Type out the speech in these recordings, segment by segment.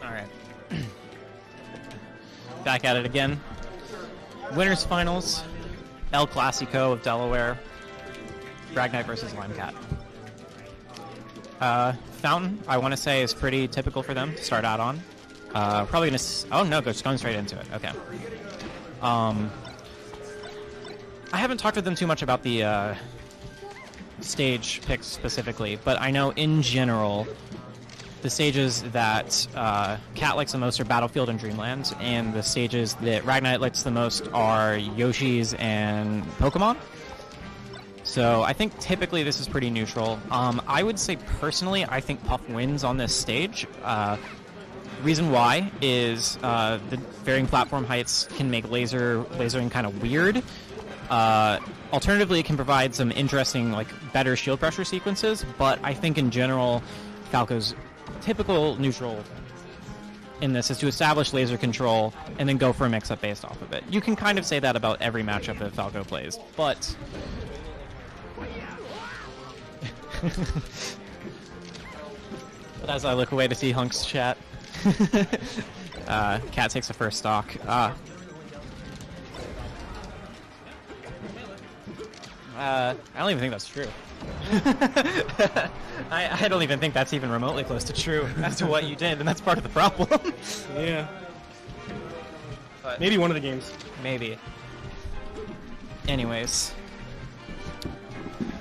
All right. Back at it again. Winners finals. El Clasico of Delaware. Ragnite versus Limecat. Fountain, I want to say, is pretty typical for them to start out on. Probably going to... Oh, no, just going straight into it. Okay. I haven't talked with them too much about the stage picks specifically, but I know in general the stages that Cat likes the most are Battlefield and Dreamland, and the stages that Ragnite likes the most are Yoshi's and Pokemon. So I think typically this is pretty neutral. I would say personally, I think Puff wins on this stage. Reason why is the varying platform heights can make lasering kind of weird. Alternatively, it can provide some interesting, like, better shield pressure sequences, but I think in general, Falco's typical neutral in this is to establish laser control and then go for a mix-up based off of it. You can kind of say that about every matchup that Falco plays, but... But as I look away to see Hunk's chat, Cat takes the first stock. I don't even think that's true. I don't even think that's even remotely close to true as to what you did, and that's part of the problem. Yeah. But maybe one of the games. Maybe. Anyways.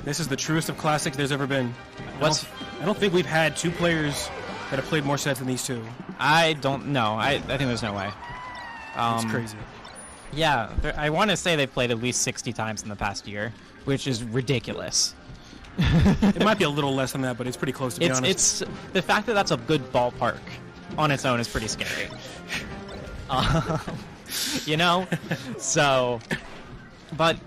This is the truest of classics there's ever been. I don't think we've had two players that have played more sets than these two. I don't know. I think there's no way. It's crazy. Yeah, I want to say they've played at least 60 times in the past year, which is ridiculous. It might be a little less than that, but it's pretty close, to be honest. It's the fact that that's a good ballpark on its own is pretty scary. You know? So, but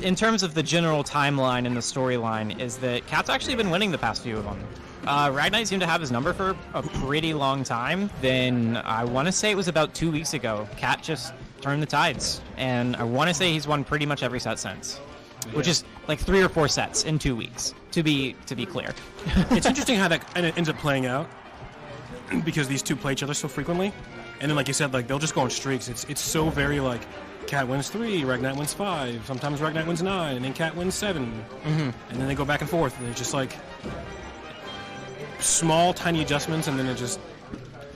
in terms of the general timeline and the storyline is that Cat's actually been winning the past few of them. Ragnite seemed to have his number for a pretty long time. Then I want to say it was about 2 weeks ago, Cat just turned the tides. And I want to say he's won pretty much every set since. Yeah. Which is like 3 or 4 sets in 2 weeks, to be clear. It's interesting how that ends up playing out, because these two play each other so frequently. And then, like you said, like they'll just go on streaks. It's so very like, Cat wins 3, Ragnite wins 5, sometimes Ragnite wins 9, and then Cat wins 7. And then they go back and forth, and it's just like small, tiny adjustments, and then it just,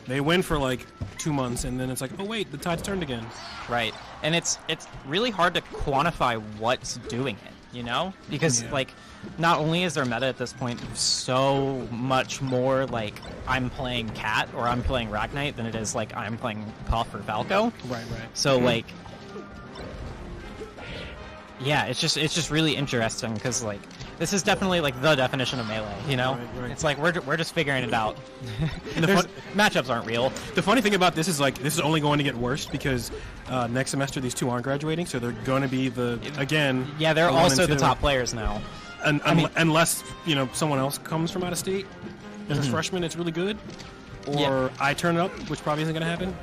they win for like 2 months, and then it's like, oh wait, the tide's turned again. Right. And it's really hard to quantify what's doing it, you know? Because like, not only is their meta at this point so much more like I'm playing Cat or I'm playing Ragnite than it is like I'm playing Puff or Falco. Right. So like, yeah, it's just really interesting because like this is definitely like the definition of melee, you know? Right. It's like we're just figuring it out. Matchups aren't real. The funny thing about this is like this is only going to get worse because next semester these two aren't graduating, so they're going to be Yeah, they're also the top players now. Unless someone else comes from out of state as a freshman, it's really good, or I turn it up, which probably isn't going to happen.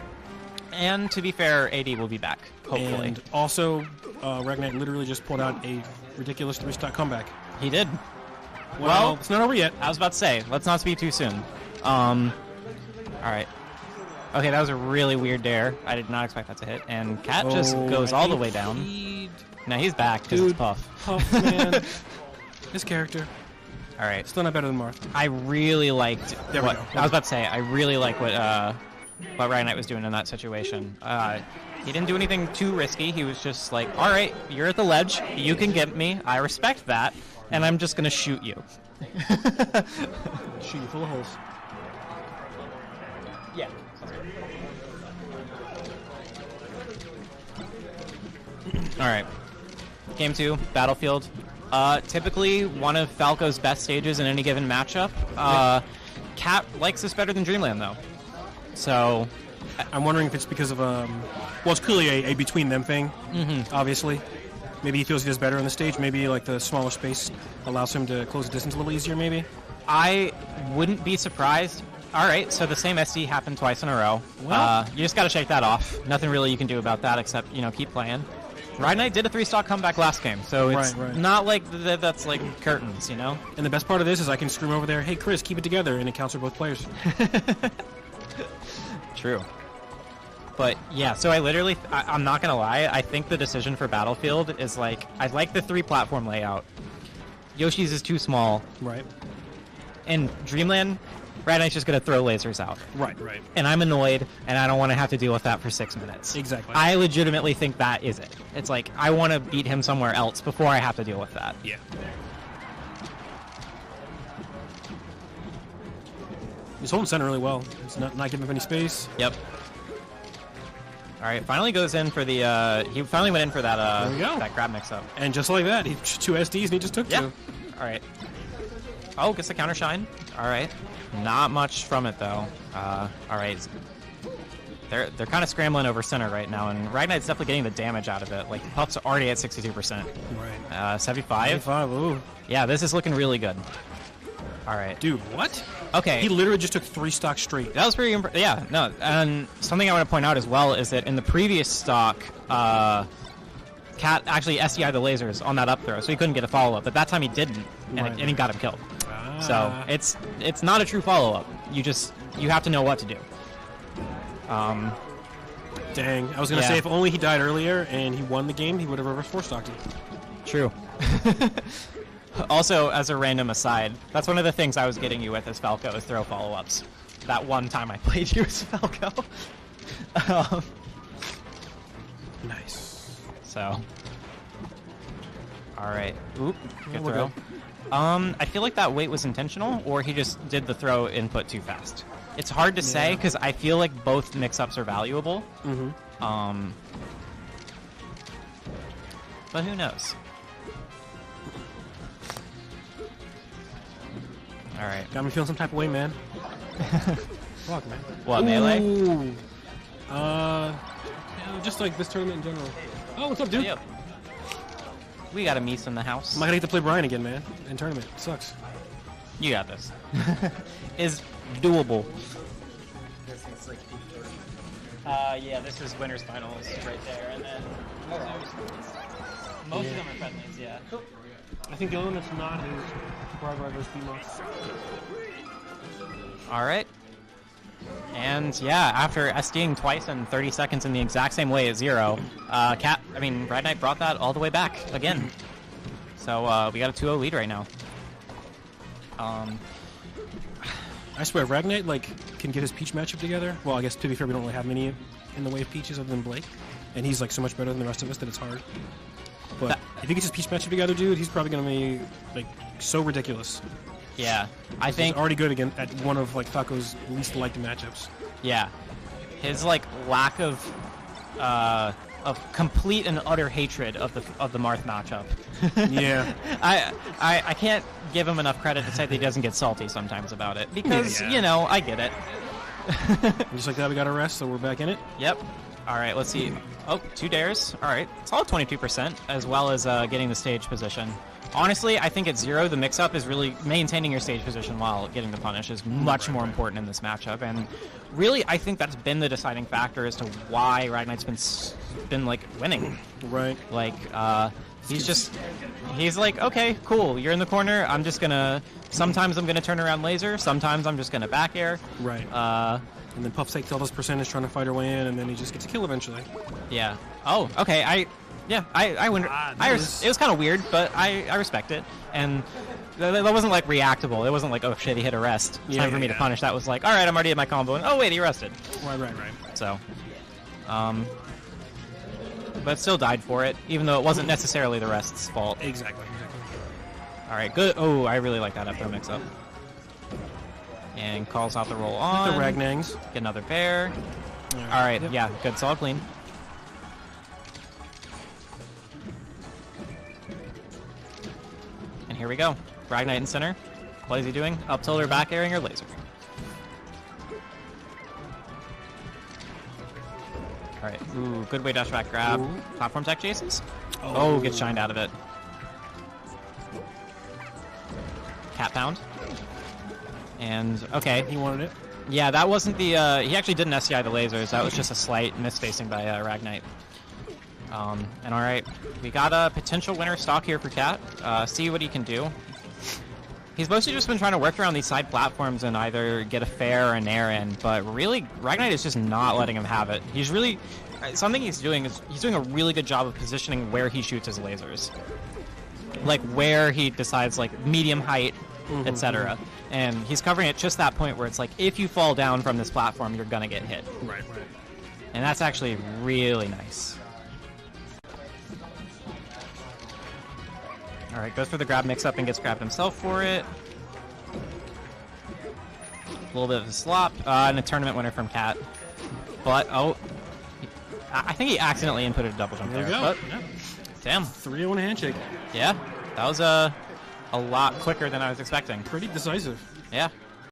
And to be fair, AD will be back, hopefully. And also, Ragnite literally just pulled out a ridiculous 3-stock comeback. He did. Well, it's not over yet. I was about to say, let's not speak too soon. All right. Okay, that was a really weird dare. I did not expect that to hit. And Cat just goes all the way down. Now he's back because it's Puff. Puff, man. His character. All right. Still not better than Marth. I really liked I was about to say, I really like what Ragnite was doing in that situation. He didn't do anything too risky. He was just like, all right, you're at the ledge. You can get me. I respect that. And I'm just going to shoot you. Shoot you full of holes. Yeah. All right. Game 2, Battlefield. Typically one of Falco's best stages in any given matchup. Cat likes this better than Dreamland, though. So I'm wondering if it's because of well, it's clearly a between them thing. Obviously, maybe he feels he does better on the stage. Maybe like the smaller space allows him to close the distance a little easier. Maybe I wouldn't be surprised. All right, so the same SD happened twice in a row. Well, you just got to shake that off. Nothing really you can do about that except keep playing. Ragnite did a 3-stock comeback last game, so it's Right. not like that's like curtains, you know? And the best part of this is I can scream over there, hey, Chris, keep it together, and it counts for both players. True. But yeah, so I'm not gonna lie, I think the decision for Battlefield is like, I like the 3-platform layout. Yoshi's is too small. Right. In Dreamland, Ragnite's just gonna throw lasers out. Right. And I'm annoyed, and I don't want to have to deal with that for 6 minutes. Exactly. I legitimately think that is it. It's like, I want to beat him somewhere else before I have to deal with that. Yeah. He's holding center really well. He's not giving up any space. Yep. All right, finally goes in for the. He finally went in for that. There we go. That grab mix-up. And just like that, he 2 SDs and he just took 2. All right. Oh, gets the counter shine. All right. Not much from it though. All right. They're kind of scrambling over center right now, and Ragnite's definitely getting the damage out of it. Like Puff's already at 62%. Right. 75. 75. Ooh. Yeah, this is looking really good. All right. Dude, what? Okay. He literally just took 3 stocks straight. That was pretty impressive. Yeah, no. And something I want to point out as well is that in the previous stock, Cat actually SDI'd the lasers on that up throw, so he couldn't get a follow-up. But that time he didn't, and he got him killed. So it's not a true follow-up. You have to know what to do. Dang. I was going to say if only he died earlier and he won the game, he would have reverse 4-stocked it. True. Also, as a random aside, that's one of the things I was getting you with as Falco is throw follow-ups. That one time I played you as Falco. Nice. So. Alright. Oop. Good we're throw. I feel like that wait was intentional, or he just did the throw input too fast. It's hard to say, because I feel like both mix-ups are valuable. Mm-hmm. But who knows? Alright. Got me feeling some type of way, man. Fuck, man. What, melee? Ooh. Just like this tournament in general. Oh, what's up, dude? Yep. We got a Mies in the house. I'm not gonna get to play Brian again, man. In tournament. It sucks. You got this. Is doable. Yeah, this is winners finals right there, and then most of them are friendlies, yeah. I think the only one that's not is Barbara versus Demo. All right. And yeah, after SDing twice in 30 seconds in the exact same way at 0, Ragnite brought that all the way back again. So we got a 2-0 lead right now. I swear, Ragnite can get his Peach matchup together. Well, I guess to be fair, we don't really have many in the way of Peaches other than Blake, and he's so much better than the rest of us that it's hard. But if he gets his Peach matchup together, dude, he's probably gonna be so ridiculous. Yeah, I think he's already good again at one of Falco's least liked matchups. Yeah, his lack of complete and utter hatred of the Marth matchup. Yeah, I can't give him enough credit to say that he doesn't get salty sometimes about it, because I get it. Just like that, we got a rest, so we're back in it. Yep. All right, let's see. Oh, 2 dares. All right, solid 22%, as well as getting the stage position. Honestly, I think at 0, the mix-up is really maintaining your stage position while getting the punish is much more important in this matchup, and really, I think that's been the deciding factor as to why Ragnite's been winning. Right. He's like, okay, cool, you're in the corner. I'm just gonna. Sometimes I'm gonna turn around laser. Sometimes I'm just gonna back air. Right. And then Puff takes all this percentage trying to fight her way in, and then he just gets a kill eventually. Yeah. Oh, okay. I win. It was kind of weird, but I respect it. And that wasn't reactable. It wasn't oh shit, he hit a rest. It's time for me to punish. That was all right, I'm already in my combo, and oh wait, he rested. Right. So, but still died for it, even though it wasn't necessarily the rest's fault. Exactly. All right, good. Oh, I really like that up throw mix up. And calls out the roll on. The Ragnangs. Get another bear. All right, yeah, good, solid clean. And here we go. Ragnite in center. What is he doing? Up tilt or back airing or laser? All right. Ooh, good way dash back grab. Ooh. Platform tech chases. Oh, gets shined out of it. Cat pound. And, okay. He wanted it. Yeah, that wasn't the, he actually didn't SCI the lasers. That was just a slight misspacing by Ragnite. And all right, we got a potential winner stock here for Cat. See what he can do. He's mostly just been trying to work around these side platforms and either get a fair or a nair in, but really, Ragnite is just not letting him have it. He's really... Something he's doing is he's doing a really good job of positioning where he shoots his lasers. Like, where he decides, like, medium height, etc. And he's covering at just that point where it's like, if you fall down from this platform, you're gonna get hit. Right. And that's actually really nice. Alright, goes for the grab mix-up and gets grabbed himself for it. A little bit of a slop, and a tournament winner from Cat. But, I think he accidentally inputted a double jump There there. you go. But, Yeah. damn. 3-0 handshake. Yeah, that was a lot quicker than I was expecting. Pretty decisive. Yeah.